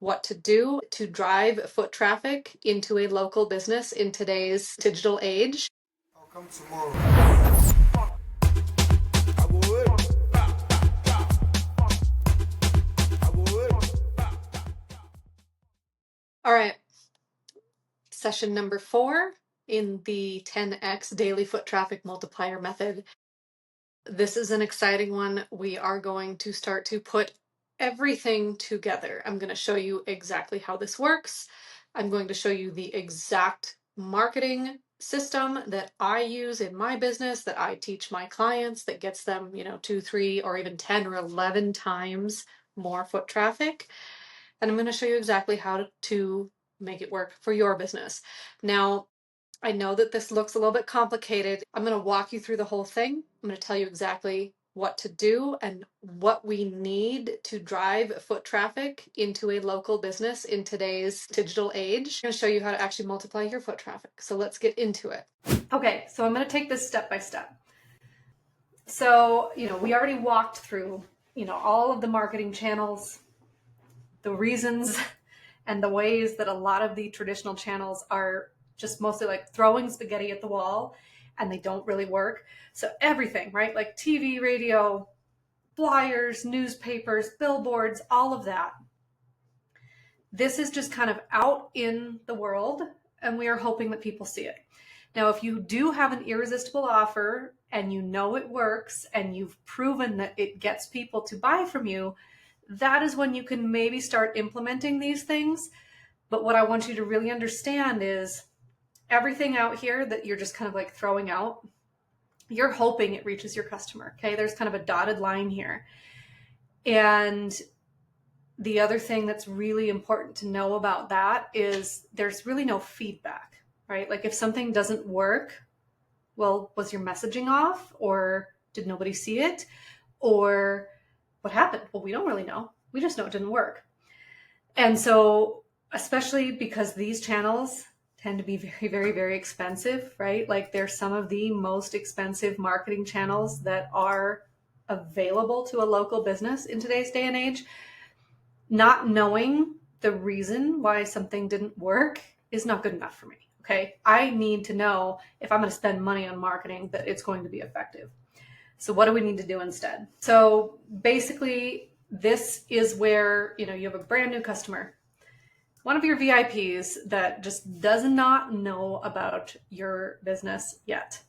what to do to drive foot traffic into a local business in today's digital age. I'll come tomorrow. I will wait. I will wait. All right, session number 4 in the 10x daily foot traffic multiplier method. This is an exciting one. We are going to start to put everything together. I'm going to show you exactly how this works. I'm going to show you the exact marketing system that I use in my business, that I teach my clients, that gets them, 2, 3, or even 10 or 11 times more foot traffic. And I'm going to show you exactly how to make it work for your business. Now, I know that this looks a little bit complicated. I'm going to walk you through the whole thing. I'm going to tell you exactly what to do and what we need to drive foot traffic into a local business in today's digital age. I'm going to show you how to actually multiply your foot traffic. So let's get into it. Okay, so I'm going to take this step by step. So, we already walked through, all of the marketing channels, the reasons and the ways that a lot of the traditional channels are just mostly like throwing spaghetti at the wall and they don't really work. So everything, right? Like TV, radio, flyers, newspapers, billboards, all of that. This is just kind of out in the world and we are hoping that people see it. Now, if you do have an irresistible offer and you know it works and you've proven that it gets people to buy from you, that is when you can maybe start implementing these things. But what I want you to really understand is everything out here that you're just kind of like throwing out, you're hoping it reaches your customer. Okay. There's kind of a dotted line here. And the other thing that's really important to know about that is there's really no feedback, right? Like if something doesn't work, well, was your messaging off or did nobody see it? Or what happened? Well, we don't really know. We just know it didn't work. And so, especially because these channels tend to be very, very, very expensive, right? Like they're some of the most expensive marketing channels that are available to a local business in today's day and age. Not knowing the reason why something didn't work is not good enough for me, okay? I need to know if I'm going to spend money on marketing that it's going to be effective. So what do we need to do instead? So basically, this is where, you have a brand new customer, one of your VIPs that just does not know about your business yet.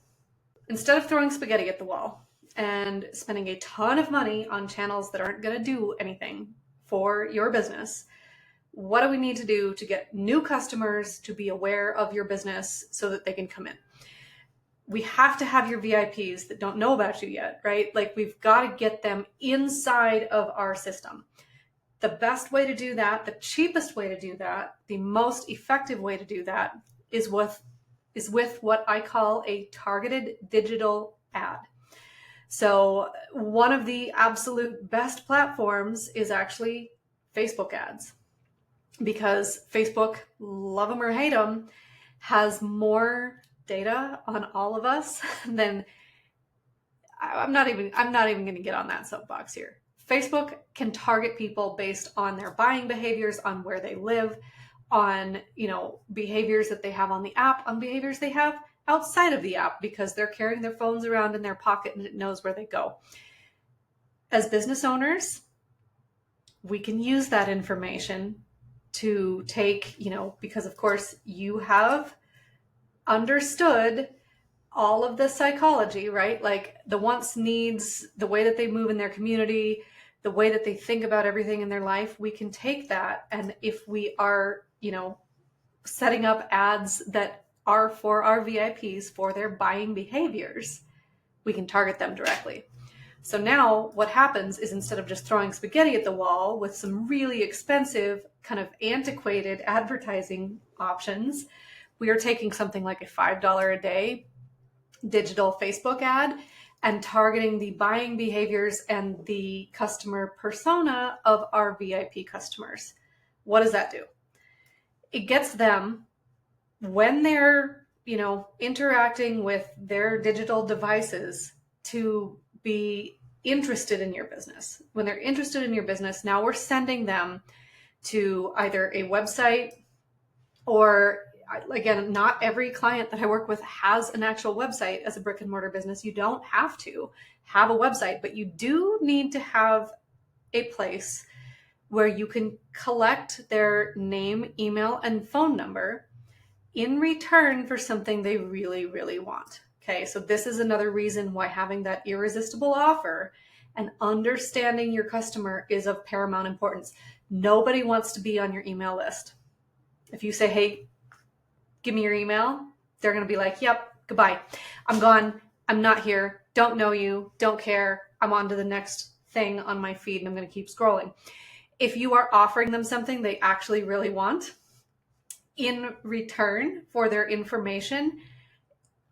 Instead of throwing spaghetti at the wall and spending a ton of money on channels that aren't going to do anything for your business, what do we need to do to get new customers to be aware of your business so that they can come in? We have to have your VIPs that don't know about you yet, right? Like we've got to get them inside of our system. The best way to do that, the cheapest way to do that, the most effective way to do that is with what I call a targeted digital ad. So one of the absolute best platforms is actually Facebook ads, because Facebook, love them or hate them, has more data on all of us than I'm not even going to get on that soapbox here. Facebook can target people based on their buying behaviors, on where they live, on, behaviors that they have on the app, on behaviors they have outside of the app because they're carrying their phones around in their pocket and it knows where they go. As business owners, we can use that information to take, because of course you have understood all of the psychology, right? Like the wants, needs, the way that they move in their community, the way that they think about everything in their life. We can take that, and if we are, setting up ads that are for our VIPs for their buying behaviors, we can target them directly. So now what happens is, instead of just throwing spaghetti at the wall with some really expensive kind of antiquated advertising options, we are taking something like a $5 a day digital Facebook ad and targeting the buying behaviors and the customer persona of our VIP customers. What does that do? It gets them, when they're, interacting with their digital devices, to be interested in your business. When they're interested in your business, now we're sending them to either a website, or again, not every client that I work with has an actual website as a brick and mortar business. You don't have to have a website, but you do need to have a place where you can collect their name, email, and phone number in return for something they really, really want. Okay, so this is another reason why having that irresistible offer and understanding your customer is of paramount importance. Nobody wants to be on your email list. If you say, hey, give me your email, they're going to be like, yep, goodbye. I'm gone. I'm not here. Don't know you. Don't care. I'm on to the next thing on my feed and I'm going to keep scrolling. If you are offering them something they actually really want in return for their information,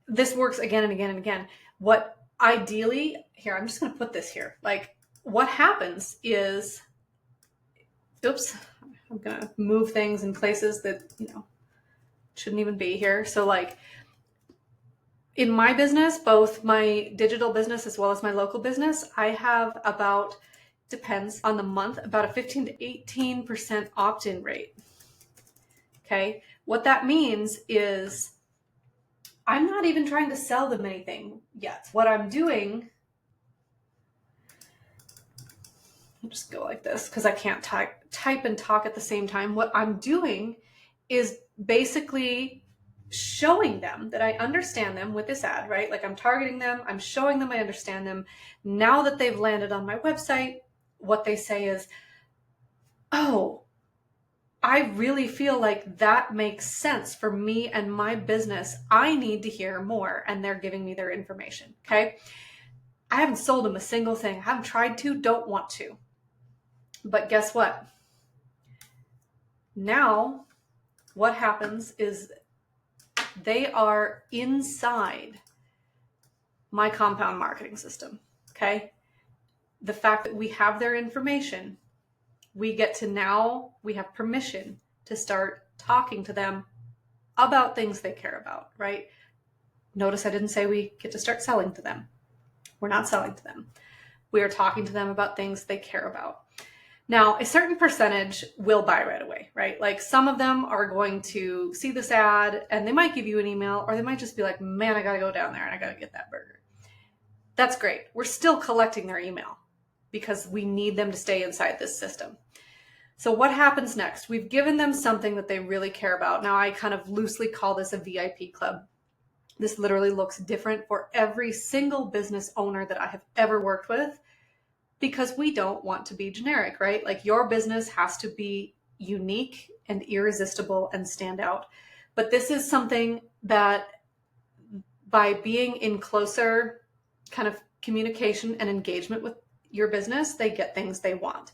this works again and again and again. What ideally, here, I'm just going to put this here. Like, what happens is, oops, I'm going to move things in places that, shouldn't even be here. So like in my business, both my digital business as well as my local business, I have about, depends on the month, about a 15 to 18% opt-in rate. Okay. What that means is I'm not even trying to sell them anything yet. What I'm doing, I'll just go like this because I can't type and talk at the same time. What I'm doing is basically showing them that I understand them with this ad, right? Like I'm targeting them, I'm showing them I understand them. Now that they've landed on my website, what they say is, oh, I really feel like that makes sense for me and my business. I need to hear more. And they're giving me their information. Okay. I haven't sold them a single thing. I haven't tried to, don't want to. But guess what? Now, what happens is they are inside my compound marketing system. Okay. The fact that we have their information, we have permission to start talking to them about things they care about, right? Notice I didn't say we get to start selling to them. We're not selling to them. We are talking to them about things they care about. Now, a certain percentage will buy right away, right? Like some of them are going to see this ad and they might give you an email, or they might just be like, man, I got to go down there and I got to get that burger. That's great. We're still collecting their email because we need them to stay inside this system. So what happens next? We've given them something that they really care about. Now, I kind of loosely call this a VIP club. This literally looks different for every single business owner that I have ever worked with, because we don't want to be generic, right? Like your business has to be unique and irresistible and stand out. But this is something that by being in closer kind of communication and engagement with your business, they get things they want.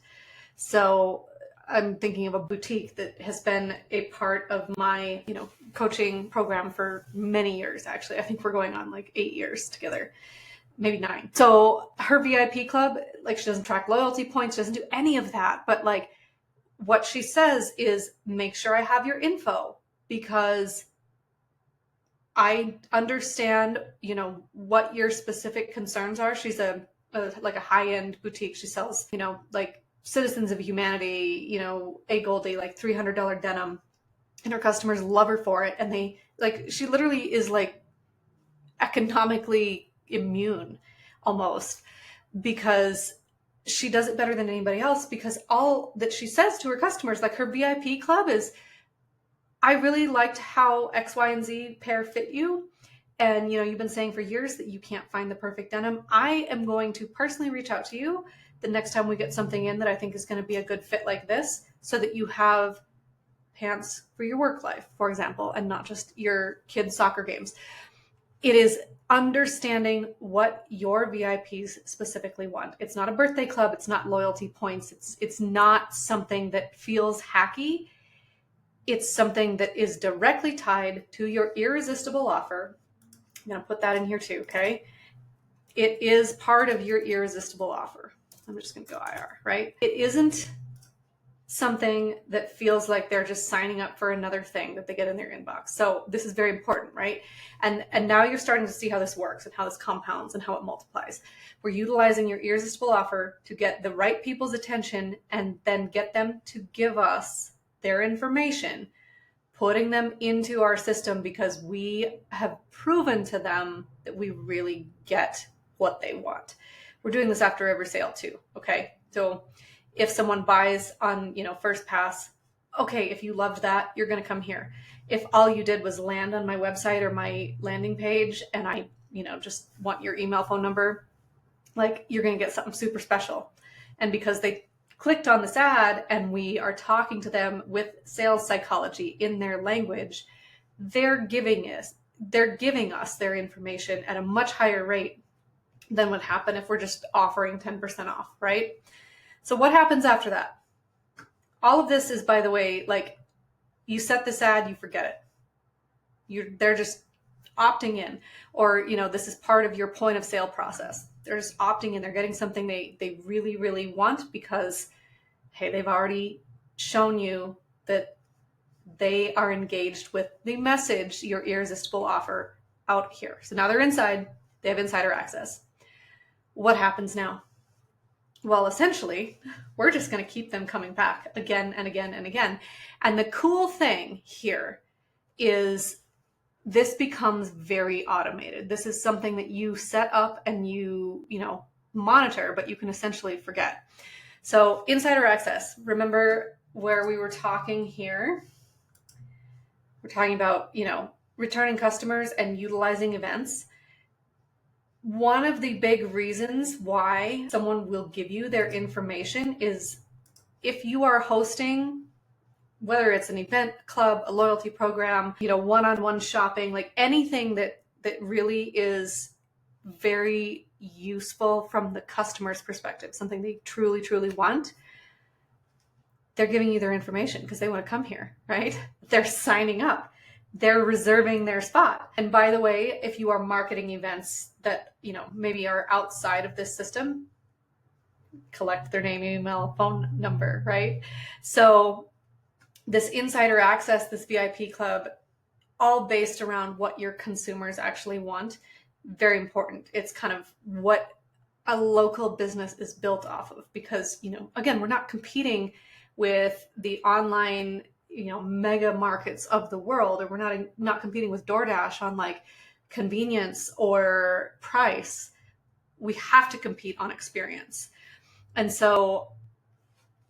So I'm thinking of a boutique that has been a part of my, coaching program for many years. Actually, I think we're going on like 8 years together, maybe 9. So her VIP club, like she doesn't track loyalty points, doesn't do any of that. But like what she says is, make sure I have your info because I understand, what your specific concerns are. She's like a high-end boutique. She sells, like Citizens of Humanity, a Goldie, like $300 denim, and her customers love her for it. And she literally is like economically immune almost, because she does it better than anybody else. Because all that she says to her customers, like her VIP club, is, I really liked how X, Y, and Z pair fit you. And, you've been saying for years that you can't find the perfect denim. I am going to personally reach out to you the next time we get something in that I think is going to be a good fit like this, so that you have pants for your work life, for example, and not just your kids' soccer games. It is understanding what your VIPs specifically want. It's not a birthday club. It's not loyalty points. It's not something that feels hacky. It's something that is directly tied to your irresistible offer. I'm going to put that in here too, okay? It is part of your irresistible offer. I'm just going to go IR, right? It isn't something that feels like they're just signing up for another thing that they get in their inbox. So this is very important, right? And now you're starting to see how this works and how this compounds and how it multiplies. We're utilizing your irresistible offer to get the right people's attention and then get them to give us their information, putting them into our system because we have proven to them that we really get what they want. We're doing this after every sale too, okay? So if someone buys on, first pass, okay, if you loved that, you're going to come here. If all you did was land on my website or my landing page and I, just want your email, phone number, like you're going to get something super special. And because they clicked on this ad and we are talking to them with sales psychology in their language, they're giving us their information at a much higher rate than would happen if we're just offering 10% off, right? So what happens after that? All of this is, by the way, like you set this ad, you forget it. They're just opting in, or this is part of your point of sale process. They're just opting in. They're getting something they really, really want because, hey, they've already shown you that they are engaged with the message, your irresistible offer out here. So now they're inside, they have insider access. What happens now? Well, essentially, we're just going to keep them coming back again and again and again. And the cool thing here is this becomes very automated. This is something that you set up and you monitor, but you can essentially forget. So insider access, remember where we were talking here? We're talking about, returning customers and utilizing events. One of the big reasons why someone will give you their information is if you are hosting, whether it's an event club, a loyalty program, one-on-one shopping, like anything that really is very useful from the customer's perspective, something they truly, truly want, they're giving you their information because they want to come here, right? They're signing up. They're reserving their spot. And by the way, if you are marketing events that, maybe are outside of this system, collect their name, email, phone number, right? So this insider access, this VIP club, all based around what your consumers actually want. Very important. It's kind of what a local business is built off of because, again, we're not competing with the online, mega markets of the world, or we're not competing with DoorDash on like convenience or price. We have to compete on experience. And so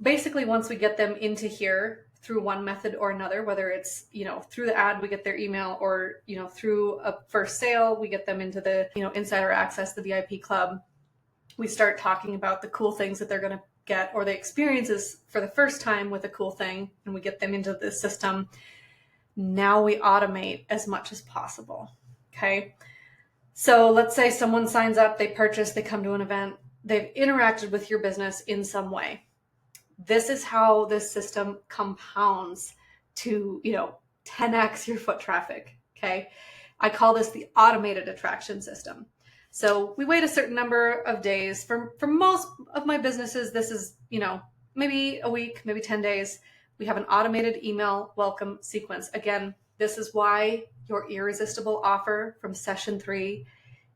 basically once we get them into here through one method or another, whether it's, through the ad, we get their email, or, through a first sale, we get them into the, insider access, the VIP club. We start talking about the cool things that they're going to get, or the experiences for the first time with a cool thing, and we get them into the system. Now we automate as much as possible. Okay. So let's say someone signs up, they purchase, they come to an event, they've interacted with your business in some way. This is how this system compounds to, 10x your foot traffic. Okay. I call this the automated attraction system. So we wait a certain number of days. For most of my businesses, this is, maybe a week, maybe 10 days. We have an automated email welcome sequence. Again, this is why your irresistible offer from session 3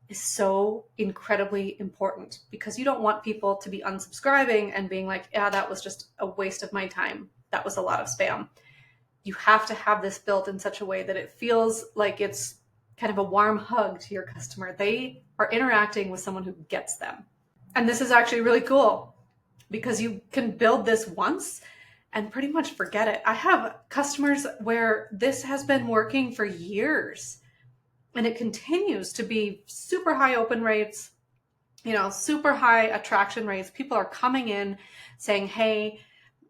is so incredibly important, because you don't want people to be unsubscribing and being like, yeah, that was just a waste of my time. That was a lot of spam. You have to have this built in such a way that it feels like it's kind of a warm hug to your customer. They are interacting with someone who gets them. And this is actually really cool because you can build this once and pretty much forget it. I have customers where this has been working for years and it continues to be super high open rates, super high attraction rates. People are coming in saying, hey,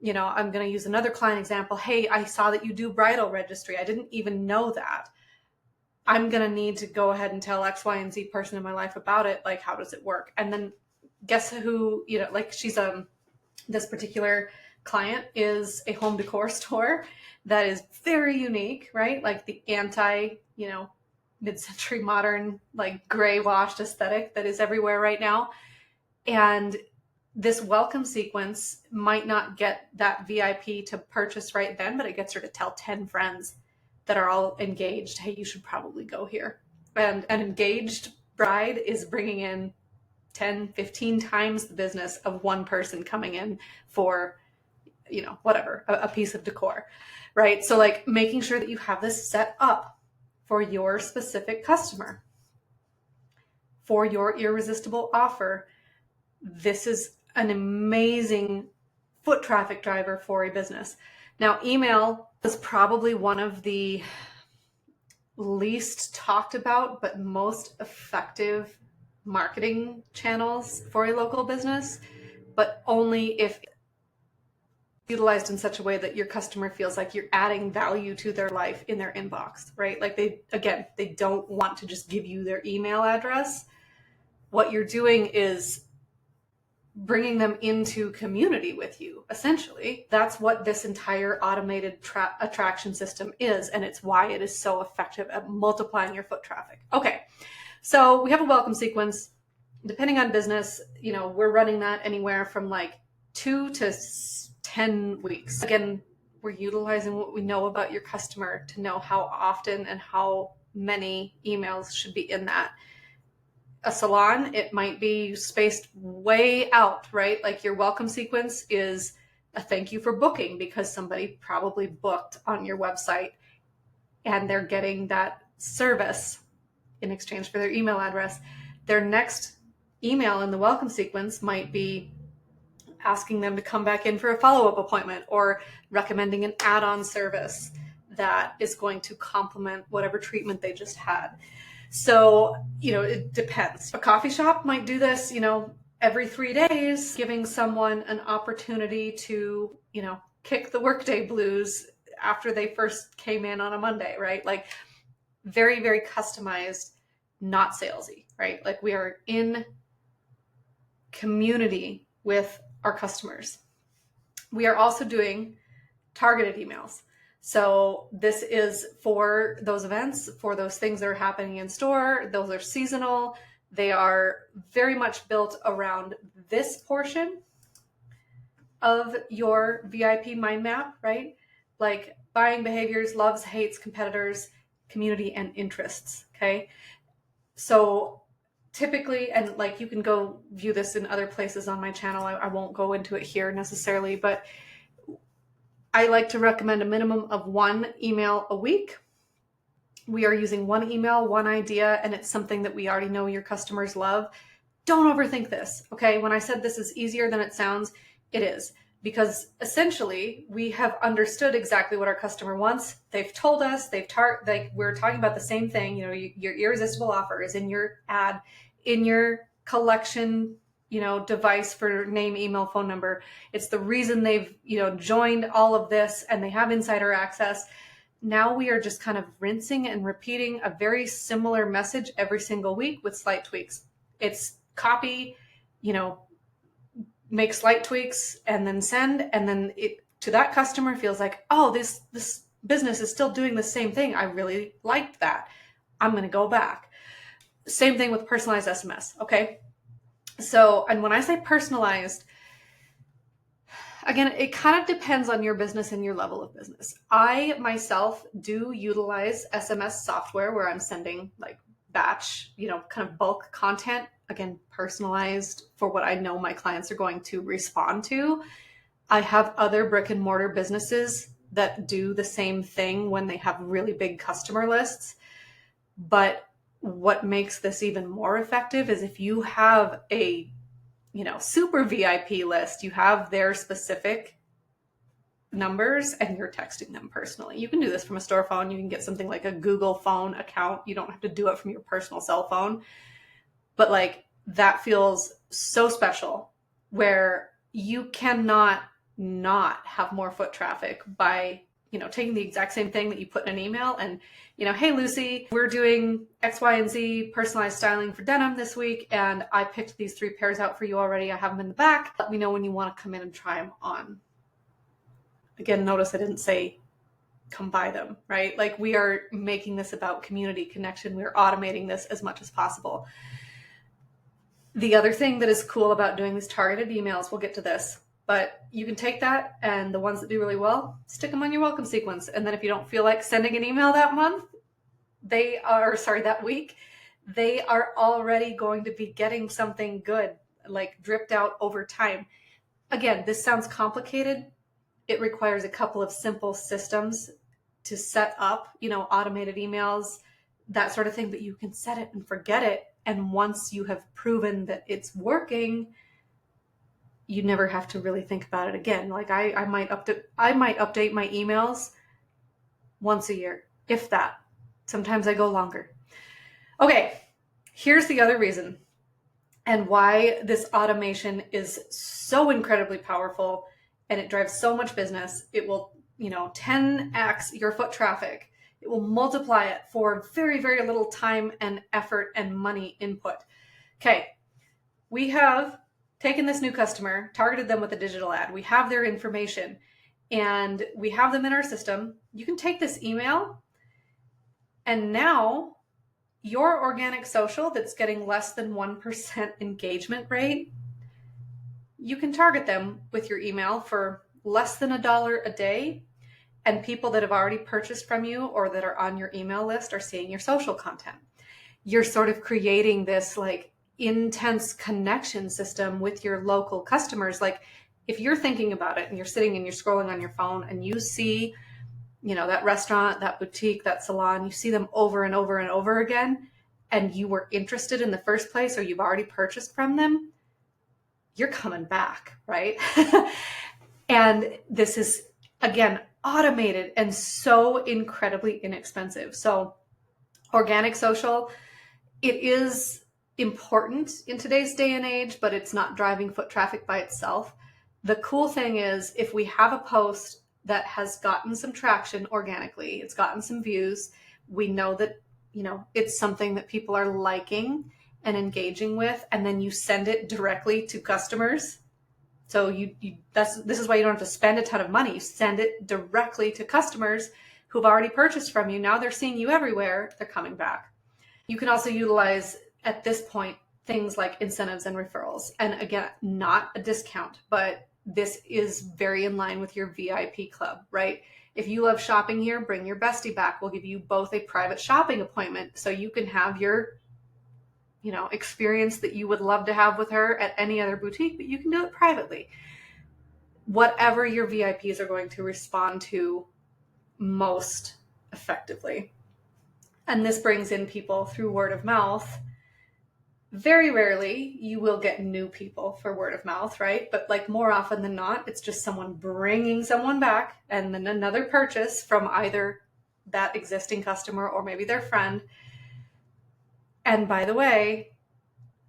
I'm going to use another client example. Hey, I saw that you do bridal registry. I didn't even know that. I'm going to need to go ahead and tell X, Y, and Z person in my life about it. Like, how does it work? And then guess who, she's this particular client is a home decor store that is very unique, right? Like the mid-century modern, like gray washed aesthetic that is everywhere right now. And this welcome sequence might not get that VIP to purchase right then, but it gets her to tell 10 friends that are all engaged. Hey, you should probably go here. And an engaged bride is bringing in 10, 15 times the business of one person coming in for, whatever, a piece of decor, right? So like making sure that you have this set up for your specific customer, for your irresistible offer. This is an amazing foot traffic driver for a business. Now, email is probably one of the least talked about but most effective marketing channels for a local business, but only if utilized in such a way that your customer feels like you're adding value to their life in their inbox, right? Like they don't want to just give you their email address. What you're doing is bringing them into community with you, essentially. That's what this entire automated attraction system is, and it's why it is so effective at multiplying your foot traffic. Okay, so we have a welcome sequence. Depending on business, we're running that anywhere from like 2 to 10 weeks. Again, we're utilizing what we know about your customer to know how often and how many emails should be in that. A salon, it might be spaced way out, right? Like your welcome sequence is a thank you for booking because somebody probably booked on your website and they're getting that service in exchange for their email address. Their next email in the welcome sequence might be asking them to come back in for a follow-up appointment or recommending an add-on service that is going to complement whatever treatment they just had. So, it depends. A coffee shop might do this, every 3 days, giving someone an opportunity to, kick the workday blues after they first came in on a Monday, right? Like very, very customized, not salesy, right? Like we are in community with our customers. We are also doing targeted emails. So this is for those events, for those things that are happening in store. Those are seasonal. They are very much built around this portion of your VIP mind map, right? Like buying behaviors, loves, hates, competitors, community, and interests, okay? So typically, and like you can go view this in other places on my channel. I won't go into it here necessarily, but I like to recommend a minimum of 1 email a week. We are using 1 email, 1 idea, and it's something that we already know your customers love. Don't overthink this, okay? When I said this is easier than it sounds, it is. Because essentially, we have understood exactly what our customer wants. They've told us, we're talking about the same thing. Your irresistible offer is in your ad, in your collection device for name, email, phone number. It's the reason they've, joined all of this and they have insider access. Now we are just kind of rinsing and repeating a very similar message every single week with slight tweaks. It's copy, make slight tweaks and then send. And then it to that customer feels like, oh, this business is still doing the same thing. I really liked that. I'm going to go back. Same thing with personalized SMS. Okay. So, and when I say personalized, again, it kind of depends on your business and your level of business. I myself do utilize SMS software where I'm sending like batch, kind of bulk content, again, personalized for what I know my clients are going to respond to. I have other brick and mortar businesses that do the same thing when they have really big customer lists. But what makes this even more effective is if you have a, super VIP list, you have their specific numbers and you're texting them personally. You can do this from a store phone. You can get something like a Google phone account. You don't have to do it from your personal cell phone. But like that feels so special where you cannot not have more foot traffic by taking the exact same thing that you put in an email and, hey, Lucy, we're doing X, Y, and Z personalized styling for denim this week. And I picked these 3 pairs out for you already. I have them in the back. Let me know when you want to come in and try them on. Again, notice I didn't say come buy them, right? Like we are making this about community connection. We're automating this as much as possible. The other thing that is cool about doing these targeted emails, we'll get to this, but you can take that and the ones that do really well, stick them on your welcome sequence. And then if you don't feel like sending an email that week, they are already going to be getting something good, like dripped out over time. Again, this sounds complicated. It requires a couple of simple systems to set up, automated emails, that sort of thing, but you can set it and forget it. And once you have proven that it's working, you never have to really think about it again. Like I might update my emails once a year, if that. Sometimes I go longer. Okay, here's the other reason and why this automation is so incredibly powerful and it drives so much business. It will, 10x your foot traffic. It will multiply it for very, very little time and effort and money input. Okay, we have taken this new customer, targeted them with a digital ad. We have their information and we have them in our system. You can take this email and now your organic social that's getting less than 1% engagement rate, you can target them with your email for less than $1 a day. And people that have already purchased from you or that are on your email list are seeing your social content. You're sort of creating this like intense connection system with your local customers. Like if you're thinking about it and you're sitting and you're scrolling on your phone and you see, that restaurant, that boutique, that salon, you see them over and over and over again, and you were interested in the first place or you've already purchased from them, you're coming back, right? And this is, again, automated and so incredibly inexpensive. So organic social, it is important in today's day and age, but it's not driving foot traffic by itself. The cool thing is if we have a post that has gotten some traction organically, it's gotten some views, we know that, it's something that people are liking and engaging with, and then you send it directly to customers. So this is why you don't have to spend a ton of money. You send it directly to customers who've already purchased from you. Now they're seeing you everywhere. They're coming back. You can also utilize at this point things like incentives and referrals. And again, not a discount, but this is very in line with your VIP club, right? If you love shopping here, bring your bestie back. We'll give you both a private shopping appointment so you can have your experience that you would love to have with her at any other boutique, but you can do it privately. Whatever your VIPs are going to respond to most effectively. And this brings in people through word of mouth. Very rarely you will get new people for word of mouth, right? But like more often than not, it's just someone bringing someone back and then another purchase from either that existing customer or maybe their friend. And by the way,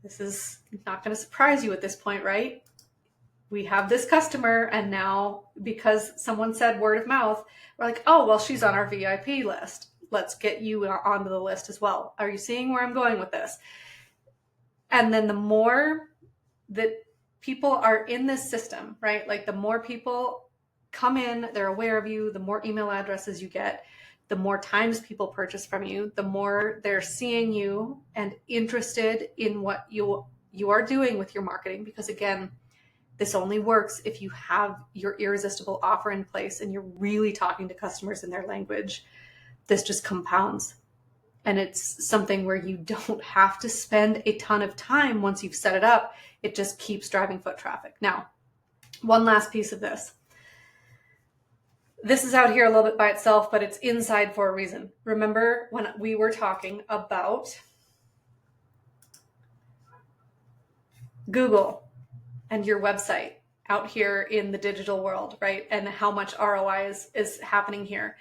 this is not going to surprise you at this point, right? We have this customer and now because someone said word of mouth, we're like, oh, well, she's on our VIP list. Let's get you onto the list as well. Are you seeing where I'm going with this? And then the more that people are in this system, right? Like the more people come in, they're aware of you, the more email addresses you get, the more times people purchase from you, the more they're seeing you and interested in what you are doing with your marketing. Because again, this only works if you have your irresistible offer in place and you're really talking to customers in their language. This just compounds. And it's something where you don't have to spend a ton of time once you've set it up. It just keeps driving foot traffic. Now, one last piece of this. This is out here a little bit by itself, but it's inside for a reason. Remember when we were talking about Google and your website out here in the digital world, right? And how much ROI is happening here.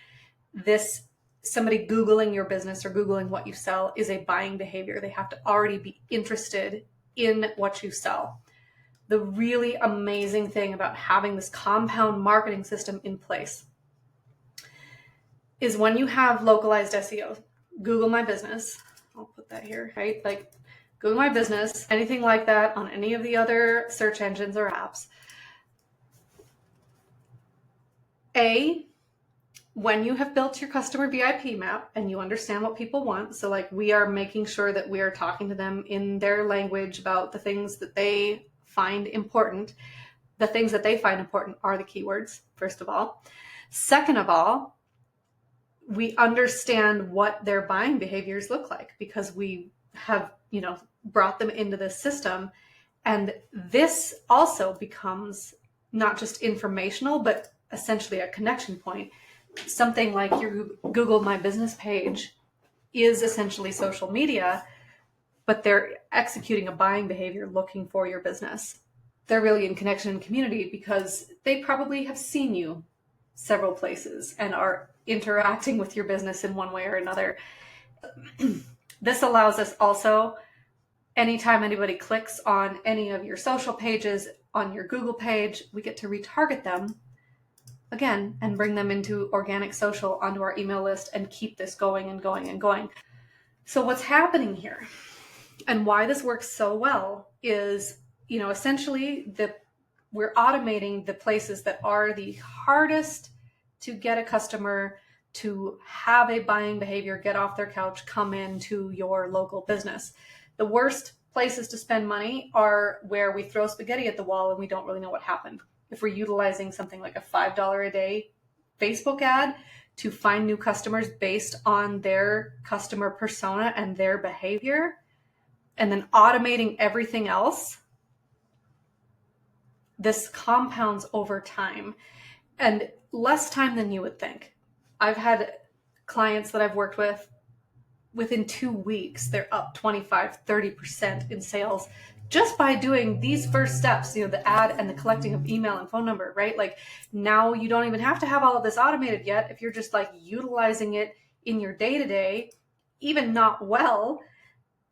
Somebody Googling your business or Googling what you sell is a buying behavior. They have to already be interested in what you sell. The really amazing thing about having this compound marketing system in place is when you have localized SEO, Google My Business, I'll put that here, right? Like Google My Business, anything like that on any of the other search engines or apps. When you have built your customer VIP map and you understand what people want, so like we are making sure that we are talking to them in their language about the things that they find important. The things that they find important are the keywords, first of all. Second of all, we understand what their buying behaviors look like because we have, brought them into this system. And this also becomes not just informational, but essentially a connection point. Something like your Google My Business page is essentially social media, but they're executing a buying behavior looking for your business. They're really in connection and community because they probably have seen you several places and are interacting with your business in one way or another. This allows us also, anytime anybody clicks on any of your social pages, on your Google page, we get to retarget them again and bring them into organic social onto our email list and keep this going and going and going. So what's happening here and why this works so well is, essentially we're automating the places that are the hardest to get a customer to have a buying behavior, get off their couch, come into your local business. The worst places to spend money are where we throw spaghetti at the wall and we don't really know what happened. If we're utilizing something like a $5 a day Facebook ad to find new customers based on their customer persona and their behavior, and then automating everything else, this compounds over time, and less time than you would think. I've had clients that I've worked with, within 2 weeks, they're up 25-30% in sales just by doing these first steps, the ad and the collecting of email and phone number, right? Like, now you don't even have to have all of this automated yet. If you're just like utilizing it in your day-to-day, even not well,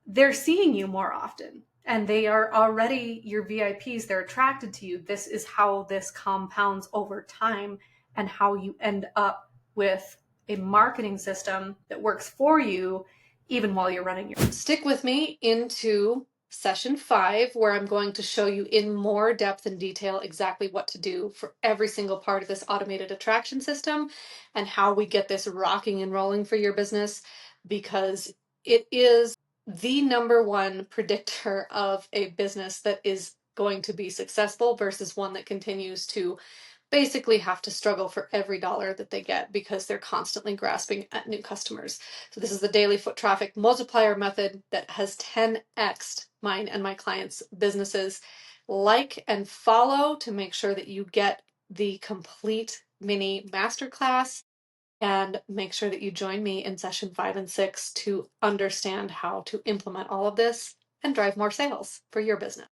they're seeing you more often and they are already your VIPs. They're attracted to you. This is how this compounds over time and how you end up with a marketing system that works for you even while you're running your. Stick with me into session 5, where I'm going to show you in more depth and detail exactly what to do for every single part of this automated attraction system and how we get this rocking and rolling for your business, because it is the number one predictor of a business that is going to be successful versus one that continues to basically have to struggle for every dollar that they get because they're constantly grasping at new customers. So this is the daily foot traffic multiplier method that has 10x'd mine and my clients' businesses. Like and follow to make sure that you get the complete mini masterclass, and make sure that you join me in session 5 and 6 to understand how to implement all of this and drive more sales for your business.